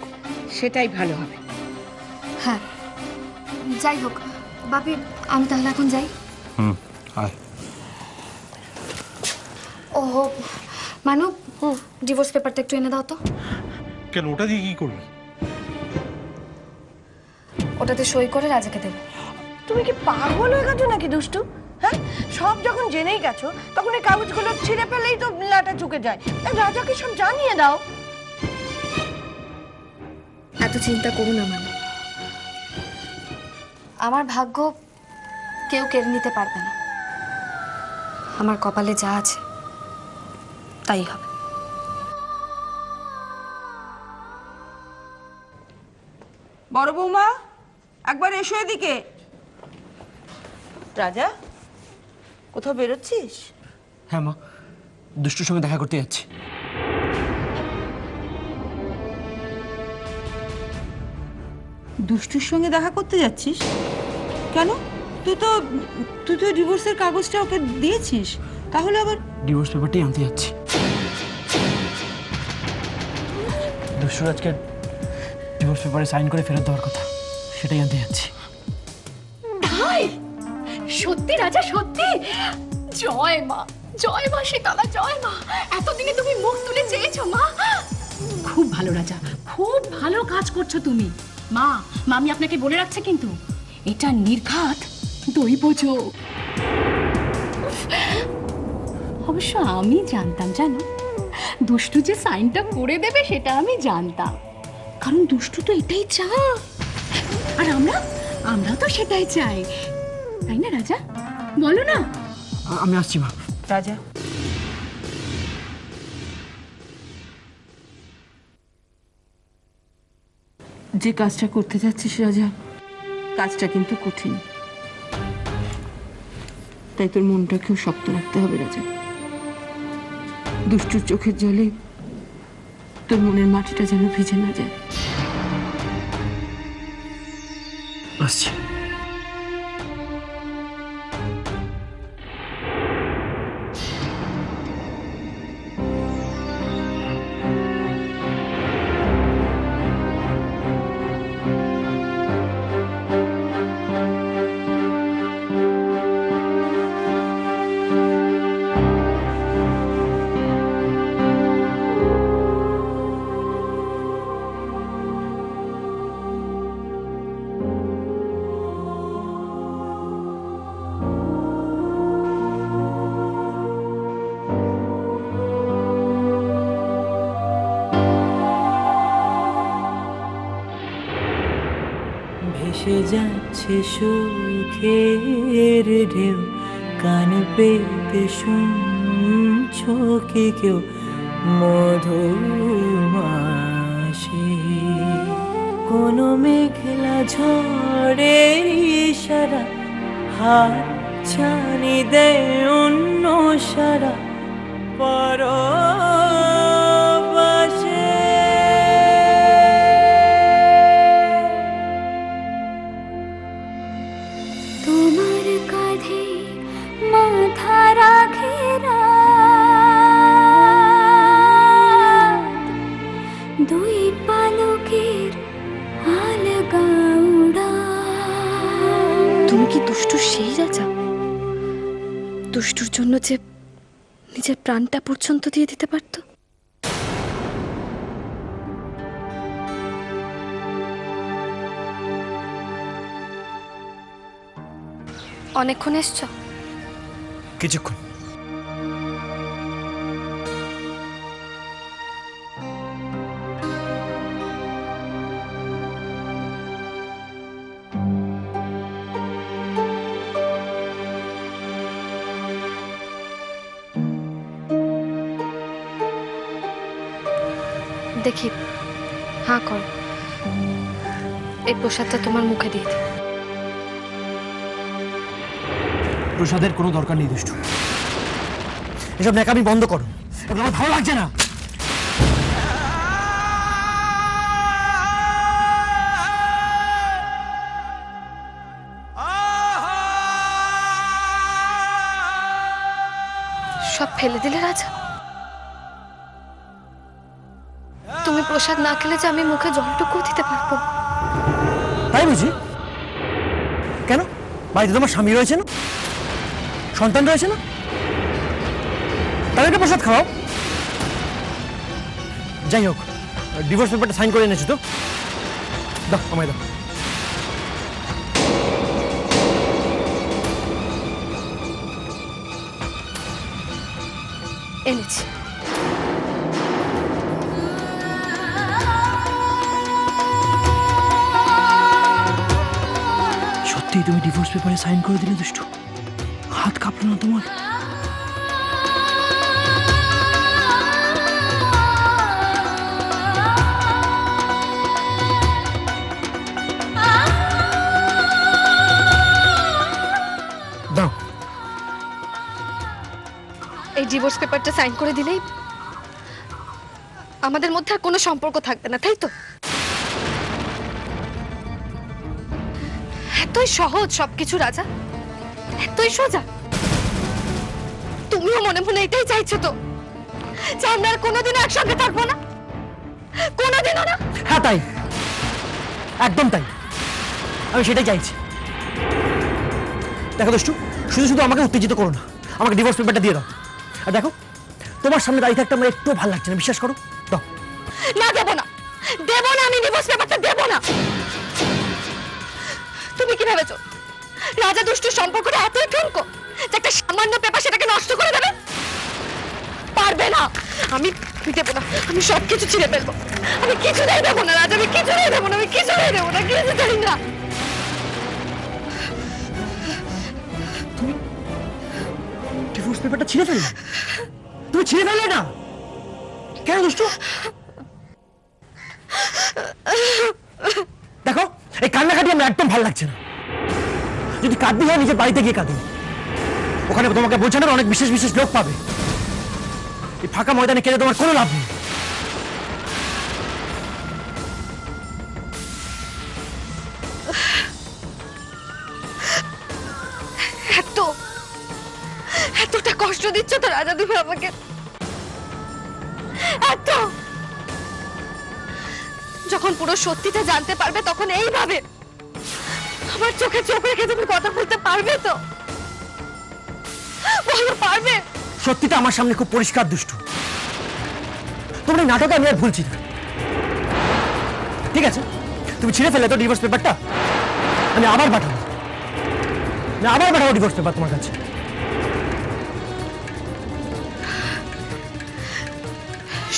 সেটাই ভালো হবে। হ্যাঁ, যাই হোক বাপি, আমি তাহলে এখন যাই। আয়। ও মানু, ডিভোর্স পেপারটা একটু এনে দাও তো। কেন, ওটা দিয়ে কি করবি? ওটাতে সই করে রাজাকে দেবো। তুমি কি পাগল হয়ে গেছো নাকি দুষ্টু? হ্যাঁ, সব যখন জেনেই গেছো তখন এই কাগজগুলো ছিঁড়ে ফেলেই তো লাটা চুকে যায়। রাজাকে সব জানিয়ে দাও। এত চিন্তা করো না মানু, আমার ভাগ্য কেউ কেড়ে নিতে পারবে না। আমার কপালে যা আছে তাই হবে। বড় বৌমা, একবার এসো এদিকে। রাজা, কোথাও বেরোচ্ছিস? হ্যাঁ মা, দুষ্টুর সঙ্গে দেখা করতে যাচ্ছি। দুষ্টুর সঙ্গে দেখা করতে যাচ্ছিস কেন? তুই তো ডিভোর্সের কাগজটা ওকে দিয়েছিস, তাহলে আবার? ডিভোর্স পেপারটাই আনতে যাচ্ছি। দুষ্টুর আজকে ডিভোর্স পেপারে সাইন করে ফেরত দেওয়ার কথা, সেটাই আনতে যাচ্ছি। ভাই, সত্যি রাজা, সত্যি? জয় মা, জয় মা শীতলা, জয় মা। এতদিনে তুমি মুখ তুলে চেয়েছো মা। খুব ভালো রাজা, খুব ভালো কাজ করছো তুমি। মা, মামি আপনাকে বলে রাখছে কিন্তু এটা নির্ঘাত দৈব যোগ। অবশ্য আমি জানতাম, জানো, দুষ্টু যে সাইনটা করে দেবে সেটা আমি জানতাম, কারণ দুষ্টু তো এটাই চায়, আর আমরা তো সেটাই চাই, তাই না রাজা? বলো না। আমি আসছি মা। রাজা, যে কাজটা করতে যাচ্ছিস রাজা, কাজটা কিন্তু কঠিন, তাই তোর মনটাকেও শক্ত রাখতে হবে রাজা। দুষ্টুর চোখের জলে তোর মনের মাটিটা যেন ভিজে না যায়। আসছি। ভেসে যাচ্ছে সুখের ঢেউ, কান পেতে শুনছো কি কেউ মধুমাসে? কোনো মেঘলা ঝড়ের ইশারা, হাত ছানি দেয় অন্য সারা পরবাসে। তোমার কাঁধে মাথা রাখে দুই পালকের আলগা উড়ান। তুমি কি দুষ্টুর সেই রাজা, দুষ্টুর জন্য যে নিজের প্রাণটা পর্যন্ত দিয়ে দিতে পারতো? অনেকক্ষণ এসছো? কিছুক্ষণ। দেখি, হ্যাঁ কর, এই প্রসাদটা তোমার মুখে দিয়ে দিই। প্রসাদের কোনো দরকার নেই দুষ্টু, এসব ন্যাকামি বন্ধ করো, আমার ভালো লাগছে না। সব ফেলে দিলে রাজা? তুমি প্রসাদ না খেলে যে আমি মুখে জলটুকু দিতে পারবো না। তাই বুঝি? কেন? বাড়িতে তোমার স্বামী রয়েছে না, সন্তান রয়েছে না, তাদেরকে প্রসাদ খাওয়াও। যাই হোক, ডিভোর্স পেপারটা সাইন করে এনেছি তো, দাও আমায় দাও। এনেছি। সত্যিই তুমি ডিভোর্স পেপারে সাইন করে দিলে দুষ্টু? হাত কাঁপলো না তোমার? দাও। এই ডিভোর্স পেপারটা সাইন করে দিলেই আমাদের মধ্যে আর কোনো সম্পর্ক থাকবে না, তাই তো? এতই সহজ সবকিছু রাজা, এতই সোজা। তুমিও মনে মনে এটাই চাইছো তো, যে আমরা আর কোনোদিনও একসঙ্গে থাকবো না? কোনোদিনও না? হ্যাঁ তাই, একদম তাই, আমি সেটাই চাইছি। দেখো দুষ্টু, শুধু শুধু আমাকে উত্তেজিত করো না, আমাকে ডিভোর্স পেপারটা দিয়ে দাও। আর দেখো, তোমার সামনে দাঁড়িয়ে থাকতে আমার একটু ভালো লাগছে না, বিশ্বাস করো। দাও। না, দেবো না, দেবো না, আমি ডিভোর্স পেপারটা দেবো না। তুমি কি ভেবেছো রাজা দুষ্টুর সম্পর্কটা এতই ঠুনকো যে একটা সামান্য পেপার সেটাকে নষ্ট করে দেবে? পারবে না, আমি দেবো না, আমি সবকিছু ছিঁড়ে ফেলবো। আমি কিছুতেই দেবো না রাজা, আমি কিছুতেই দেবো না, আমি কিছুতেই দেবো না, কিছুতেই না। ডিভোর্স পেপারটা ছিঁড়ে ফেললে? তুমি ছিঁড়ে ফেললে না কেন দুষ্টু? দেখো, এই কান্নাকাটি আমার একদম ভালো লাগছে না। যদি কাঁদতে হয় নিজের বাড়িতে গিয়ে কাঁদো, ওখানে তোমাকে বোঝানোর অনেক বিশেষ বিশেষ লোক পাবে। এই ফাঁকা ময়দানে কেঁদে তোমার কোনো লাভ নেই। এতটা কষ্ট দিচ্ছ তো রাজা তুমি আমাকে, এত? যখন পুরো সত্যিটা জানতে পারবে তখন এইভাবে আমার চোখে চোখ রেখে তুমি কথা বলতে পারবে তো? বলো, পারবে? সত্যিটা আমার সামনে খুব পরিষ্কার দুষ্টু। তোমার এই নাটকে আমি আর ভুলছি না। ঠিক আছে, তুমি ছিঁড়ে ফেলে তো ডিভোর্স পেপারটা, আমি আবার পাঠাবো, ডিভোর্স পেপার তোমার কাছে।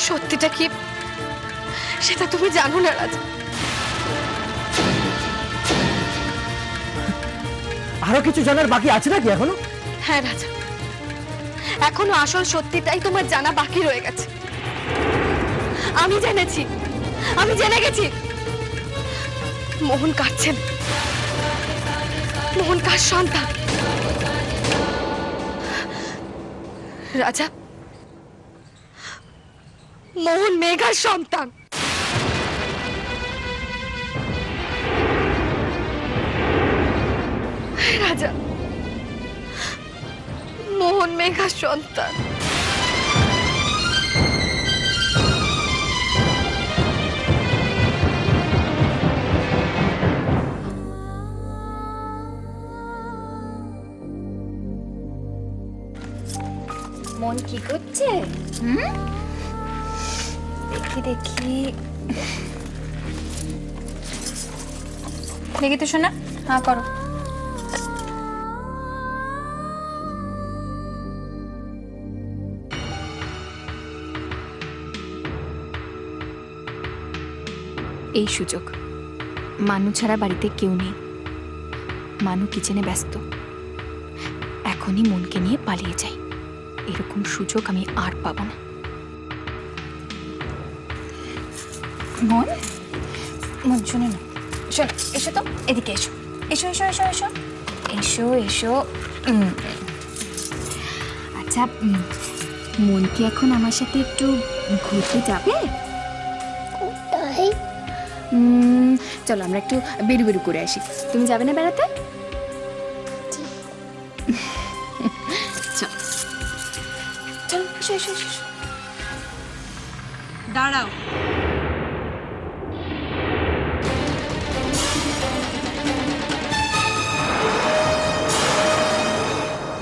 সত্যিটা কি সেটা তুমি জানো না রাজা। আরো কিছু জানার বাকি আছে নাকি এখনো? হ্যাঁ রাজা, এখনো আসল সত্যিটাই তোমার জানা বাকি রয়ে গেছে। আমি জেনেছি, আমি জেনে গেছি মোহন কাঁদছেন। মোহন কার সন্তান? রাজা, মোহন মেঘার সন্তান। রাজা, মোহন মেঘার সন্তান। মন কি করছে? দেখি দেখি দেখি তো শোনা, হ্যাঁ করো। এই সুযোগ, মানু ছাড়া বাড়িতে কেউ নেই, মানু কিচেনে ব্যস্ত। এখনই মনকে নিয়ে পালিয়ে যাই, এরকম সুযোগ আমি আর পাবো না। মন, মন শুনে না, চল এসো তো, এদিকে এসো, এসো এসো এসো এসো এসো এসো। আচ্ছা, মন কি এখন আমার সাথে একটু ঘুরতে যাবে? কোথায়? চলো আমরা একটু বেরু বেরু করে আসি। তুমি যাবে না বেড়াতে? চল। এসো এসো এসো এসো। দাঁড়াও।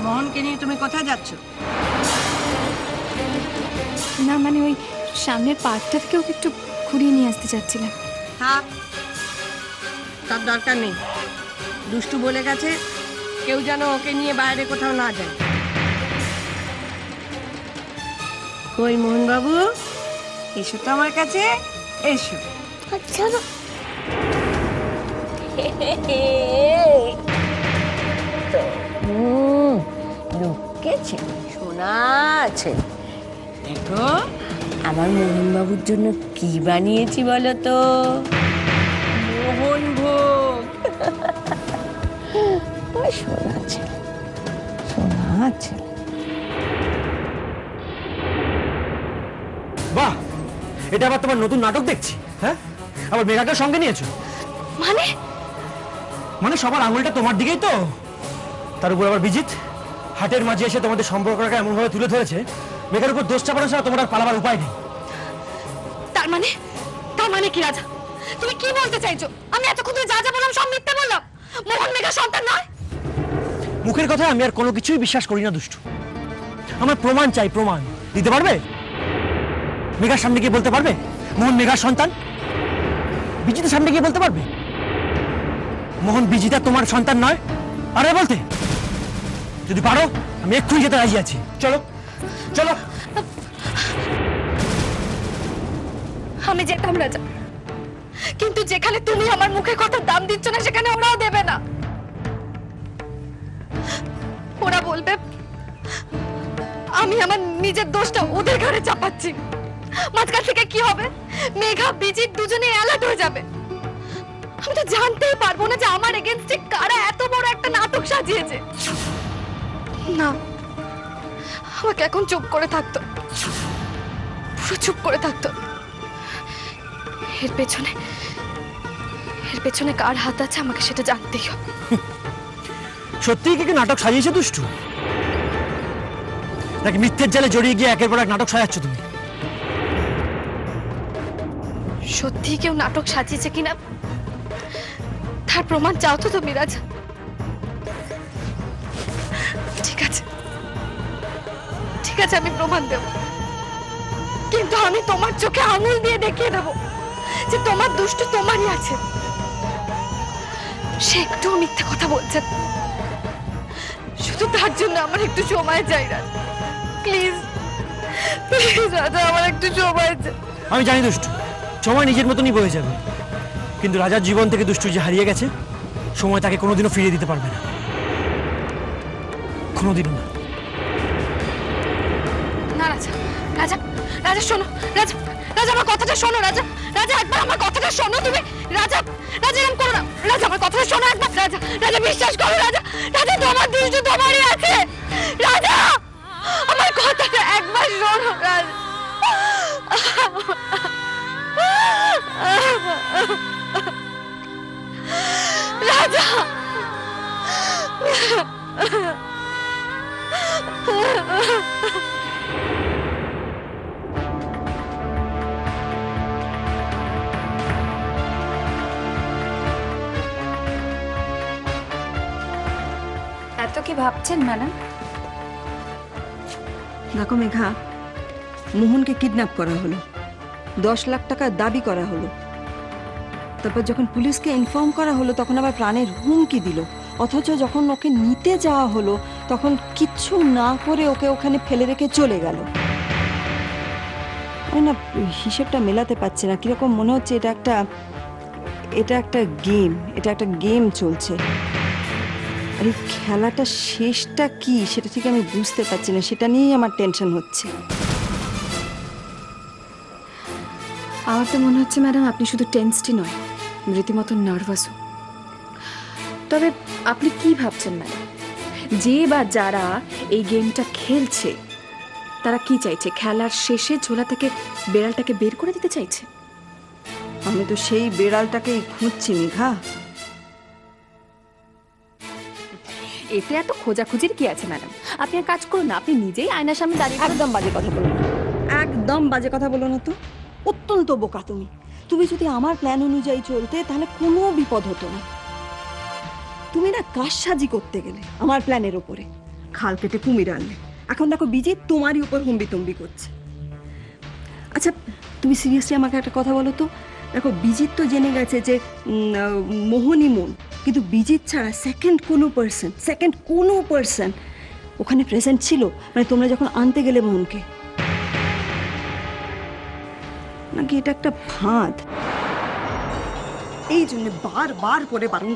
মোহনকে নিয়ে তুমি কোথায় যাচ্ছ? না মানে ওই সামনের পার্কটা থেকে ওকে একটু ঘুরিয়ে নিয়ে আসতে চাচ্ছিলাম। থাক, তার দরকার নেই। দুষ্টু বলে গেছে কেউ যেন ওকে নিয়ে বাইরে কোথাও না যায়। কই মোহনবাবু, এসো তো আমার কাছে, এসো। আচ্ছা না লুকেছে সোনা আছে। দেখো আমার মোহনবাবুর জন্য কি বানিয়েছি বলো তো? মোহন ভোগ। সোনা ছেলে, সোনা ছেলে। বাহ, এটা আবার তোমার নতুন নাটক দেখছি। হ্যাঁ, আবার মেঘাকে সঙ্গে নিয়েছো? মানে মানে সবার আঙুলটা তোমার দিকেই তো। তার উপর আবার বিজিত হাটের মাঝে এসে তোমাদের সম্পর্কটাকে এমনভাবে তুলে ধরেছে, মেঘার উপর দোষ চাপানো ছাড়া তোমার আর পালাবার উপায় নেই। তার মানে কি রাজা? তুমি কি বলতে চাইছো? আমি এতক্ষণ ধরে যা যা বললাম সব মিথ্যে বললাম? মোহন মেঘার সন্তান নয়? মুখের কথা আমি আর কোনো কিছুই বিশ্বাস করি না দুষ্টু। আমার প্রমাণ চাই, প্রমাণ দিতে পারবে? মেঘার সামনে গিয়ে বলতে পারবে মোহন মেঘার সন্তান? বিজিতের সামনে গিয়ে বলতে পারবে মোহন বিজিতা তোমার সন্তান নয়? আরে বলতে যদি পারো আমি এক্ষুনি যেতে রাজি আছি। চলো চলো। আমি যেতাম রাজা, কিন্তু যেখানে তুমি আমার মুখে কথা দাম দিচ্ছ না সেখানে ওরাও দেবে না। ওরা বলবে আমি আমার নিজের দোষটা ওদের ঘাড়ে চাপাচ্ছি। মাঝখান থেকে কি হবে? মেঘা বিজিত দুজনে অ্যালার্ট হয়ে যাবে। আমি তো জানতেই পারবো না যে আমার এগেইনস্টে কারা এত বড় একটা নাটক সাজিয়েছে। না, আমাকে এখন চুপ করে থাকতো, পুরো চুপ করে থাকতো। এর পেছনে কার হাত আছে আমাকে সেটা জানতেই হবে। সত্যিই কি নাটক সাজিয়েছে দুষ্টু, নাকি মিথ্যের জালে জড়িয়ে গিয়ে একের পর এক নাটক সাজাচ্ছ তুমি? সত্যি কেউ নাটক সাজিয়েছে কিনা তার প্রমাণ চাও তো তুমি রাজা? ঠিক আছে, আমি প্রমাণ দেব, কিন্তু আমি তোমার চোখে আঙুল দিয়ে দেখিয়ে দেব যে তোমার দুষ্টু তোমারই আছে। সে একটু মিথ্যে কথা বলছে, শুধু তার জন্য আমার একটু সময় চাই রাজা। প্লিজ প্লিজ রাজা, আমার একটু সময় চাই। আমি জানি দুষ্টু, সময় নিজের মতনই বয়ে যাবে, কিন্তু রাজার জীবন থেকে দুষ্টু যে হারিয়ে গেছে, সময় তাকে কোনোদিনও ফিরিয়ে দিতে পারবে না, কোনোদিনও না। না রাজা, রাজা, রাজা শোনো, রাজা, রাজা আমার কথাটা শোনো, রাজা, রাজা একবার আমার কথাটা শোনো তুমি, রাজা, রাজা এরকম করো না, রাজা আমার কথাটা শোনো একবার, রাজা, রাজা বিশ্বাস করো রাজা, রাজা তোমার দুষ্টু তোমারই আছে, রাজা আমার কথাটা একবার শোনো রাজা। রাজা এত কি ভাবছেন ম্যাডাম? দেখো মেঘা, মোহনকে কিডন্যাপ করা হলো, 10 লাখ টাকা দাবি করা হলো, তারপর যখন পুলিশকে ইনফর্ম করা হলো তখন আবার প্রাণের হুমকি দিল, অথচ যখন ওকে নিতে যাওয়া হলো তখন কিচ্ছু না করে ওকে ওখানে ফেলে রেখে চলে গেল। আমি না হিসেবটা মেলাতে পারছি না, কিরকম মনে হচ্ছে এটা একটা গেম চলছে, আর এই খেলাটা শেষটা কি সেটা ঠিক আমি বুঝতে পারছি না, সেটা নিয়েই আমার টেনশন হচ্ছে। আমার তো মনে হচ্ছে ম্যাডাম আপনি শুধু টেন্সডই নয়, রীতিমতো নার্ভাসও। তবে আপনি কি ভাবছেন ম্যাডাম, যে বা যারা এই গেমটা খেলছে তারা কি চাইছে? খেলার শেষে ঝোলা থেকে বেড়ালটাকে বের করে দিতে চাইছে? আমি তো সেই বেড়ালটাকেই খুঁজছি মেঘা। এতে এত খোঁজাখুঁজির কি আছে ম্যাডাম? আপনি এক কাজ করুন না, আপনি নিজেই আয়নার সামনে দাঁড়িয়ে একদম বাজে কথা বলো না, একদম বাজে কথা বলো না তো। অত্যন্ত বোকা তুমি। তুমি যদি আমার প্ল্যান অনুযায়ী চলতে তাহলে কোনো বিপদ হতো না। তুমি না কারসাজি করতে গেলে আমার প্ল্যানের ওপরে, খাল কেটে কুমির আনলে। এখন দেখো বিজিৎ তোমারই উপর হুম্বিতম্বি করছে। আচ্ছা তুমি সিরিয়াসলি আমাকে একটা কথা বলো তো, দেখো বিজিৎ তো জেনে গেছে যে মোহনই মন, কিন্তু বিজিৎ ছাড়া সেকেন্ড কোনো পার্সন ওখানে প্রেজেন্ট ছিল মানে তোমরা যখন আনতে গেলে মোহনকে? নাকি এটা একটা ফাঁদ? এই জন্য বারবার করে বারণ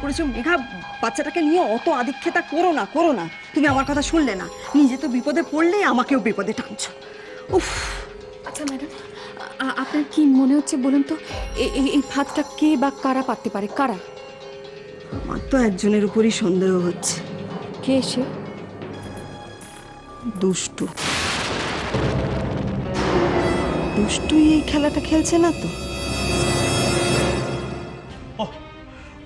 করেছো মেঘা, বাচ্চাটাকে নিয়ে অত আদিক্ষেতা করো না। তুমি আমার কথা শুনলে না, নিজে তো বিপদে পড়লেই আমাকেও বিপদে টানছো। উফ। আচ্ছা ম্যাডাম, আপনার কি মনে হচ্ছে বলুন তো, এই ফাঁদটা কে বা কারা পাততে পারে? কারা? আমার তো একজনের উপরই সন্দেহ হচ্ছে। কে সে? দুষ্টুই এই খেলাটা খেলছে না তো?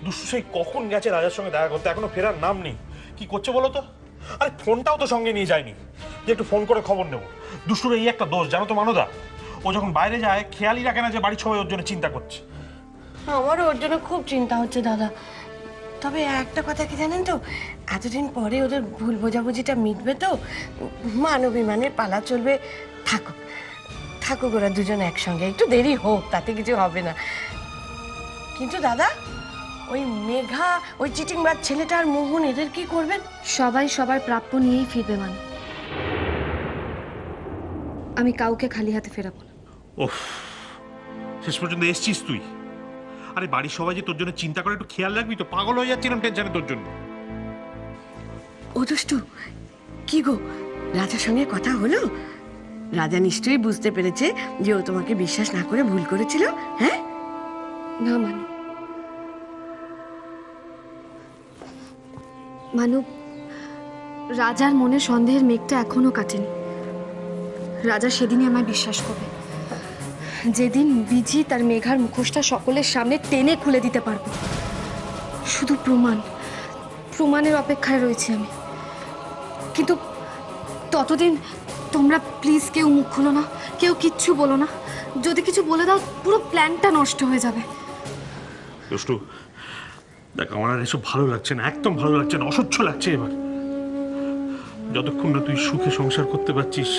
দুষ্টু সেই কখন গেছে রাজার সঙ্গে দেখা করতে, এখনো ফেরার নাম নেই। কি করছে বলো তো? আরে ফোনটাও তো সঙ্গে নিয়ে যায়নি যে একটু ফোন করে খবর নেব। দুষ্টুর এই একটা দোষ জানো তো মানদা, ও যখন বাইরে যায় খেয়ালই রাখে না যে বাড়ির সবাই ওর জন্য চিন্তা করছে। আমারও ওর জন্য খুব চিন্তা হচ্ছে দাদা। তবে একটা কথা কি জানেন তো, এতদিন পরে ওদের ভুল বোঝাবুঝিটা মিটবে তো, মানবিমানের পালা চলবে। থাকুক ওরা দুজন একসঙ্গে, একটু দেরি হোক, তাতে কিছু হবে না। কিন্তু দাদা, ওই মেঘা, ওই চিটিংবাজ ছেলেটা আর মোহন, এদের কি করবেন? সবাই সবার প্রাপ্য নিয়েই ফিরবে মান। আমি কাউকে খালি হাতে ফেরাবো না। ওহ, শেষ পর্যন্ত এসছিস তুই। আরে বাড়ির সবাই যে তোর জন্য চিন্তা করে, একটু খেয়াল রাখবি তো। পাগল হয়ে যাচ্ছিলাম টেনশনে তোর জন্য। ও দুষ্টু, কি গো, রাজার সঙ্গে কথা হলো? রাজা নিশ্চয়ই বুঝতে পেরেছে যে ও তোমাকে বিশ্বাস না করে ভুল করেছিল। হ্যাঁ না মানু, রাজার মনে সন্দেহের মেঘটা এখনো কাটেনি। রাজা সেদিনই আমায় বিশ্বাস করবে, যেদিন বিজিৎ আর মেঘার মুখোশটা সকলের সামনে টেনে খুলে দিতে পারবো। শুধু প্রমাণের অপেক্ষায় রয়েছি আমি। কিন্তু ততদিন তোমরা প্লিজ কেউ মুখ খুলো না, কেউ কিচ্ছু বলো না। যদি কিছু বলে দাও পুরো প্ল্যানটা নষ্ট হয়ে যাবে। দুষ্টু দেখ, আমার আর এসব ভালো লাগছে না, একদম ভালো লাগছে না, অসহ্য লাগছে। এবার যতক্ষণ না তুই সুখে সংসার করতে পারছিস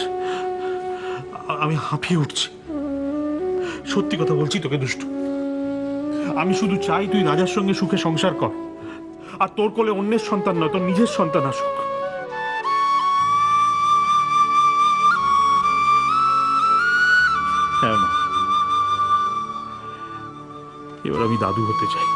আমি হাঁপিয়ে উঠছি। সত্যি কথা বলছি তোকে দুষ্টু, আমি শুধু চাই তুই রাজার সঙ্গে সুখে সংসার কর, আর তোর কোলে অন্যের সন্তান নয়, তোর নিজের সন্তান আসুক। হ্যাঁ মা, এবার আমি দাদু হতে চাই।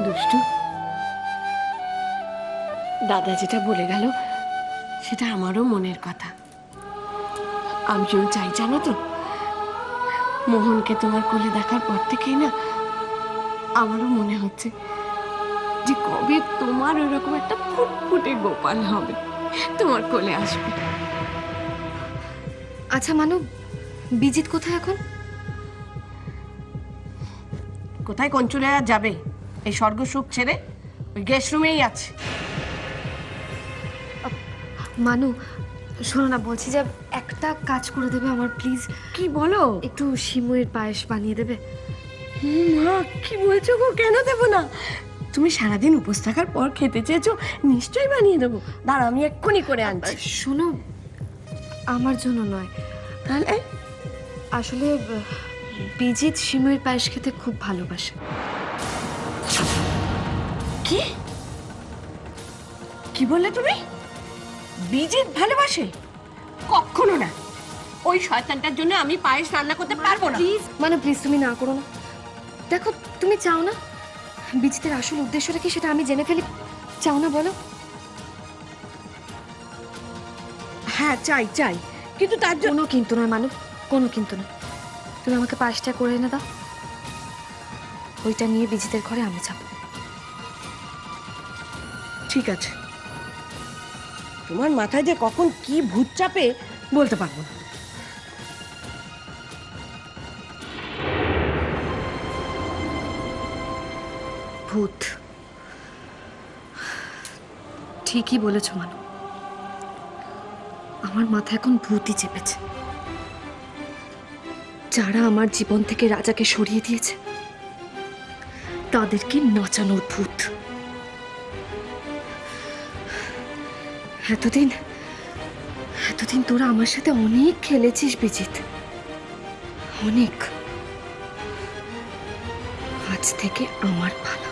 দুষ্টু, দাদা যেটা বলে গেল সেটা আমারও মনের কথা। আমিও চাই জানো তো, মোহনকে তোমার কোলে দেখার পর থেকেই না আমারও মনে হচ্ছে যে কবে তোমার ওরকম একটা ফুটফুটে গোপাল হবে, তোমার কোলে আসবে। আচ্ছা মানু, বিজিৎ কোথায় এখন? কোথায় কোন চলে আর যাবে, এই স্বর্গ সুখ ছেড়ে ওই গেস্ট রুমেই আছে। মানু শোনো না, বলছি যে একটা কাজ করে দেবে আমার প্লিজ? কি বলো? একটু সিমুয়ের পায়েস বানিয়ে দেবে। মা কি বলছো গো, কেন দেবো না? তুমি সারাদিন উপোস থাকার পর খেতে চেয়েছো, নিশ্চয়ই বানিয়ে দেবো। দাঁড়া, আমি এক্ষুনি করে আনছি। শোনো, আমার জন্য নয়, তাহলে আসলে বিজিৎ সিমুয়ের পায়েস খেতে খুব ভালোবাসে। কি কি বললে তুমি? বিজিৎ ভালোবাসে? কখনো না, ওই শয়তানটার জন্য আমি পায়েস রান্না করতে পারবো না। প্লিজ মানে প্লিজ তুমি না করো না। দেখো তুমি চাও না বিজিতের আসল উদ্দেশ্যটা কি সেটা আমি জেনে ফেলি, চাও না বলো? হ্যাঁ চাই, কিন্তু তার জন্য কোনো কিন্তু নয় মানু, কোনো কিন্তু নয়। তুমি আমাকে পায়েসটা করে এনে দাও, ওইটা নিয়ে বিজিতের ঘরে আমি যাব। ঠিক আছে, তোমার মাথায় যে কখন কি ভূত চাপে বলতে পারবো না। ভূত, ঠিকই বলেছ মানু, আমার মাথায় এখন ভূতই চেপেছে। যারা আমার জীবন থেকে রাজাকে সরিয়ে দিয়েছে তাদেরকে নাচানোর ভূত। এতদিন এতদিন তোরা আমার সাথে অনেক খেলেছিস বিজিত, অনেক। আজ থেকে আমার পালা।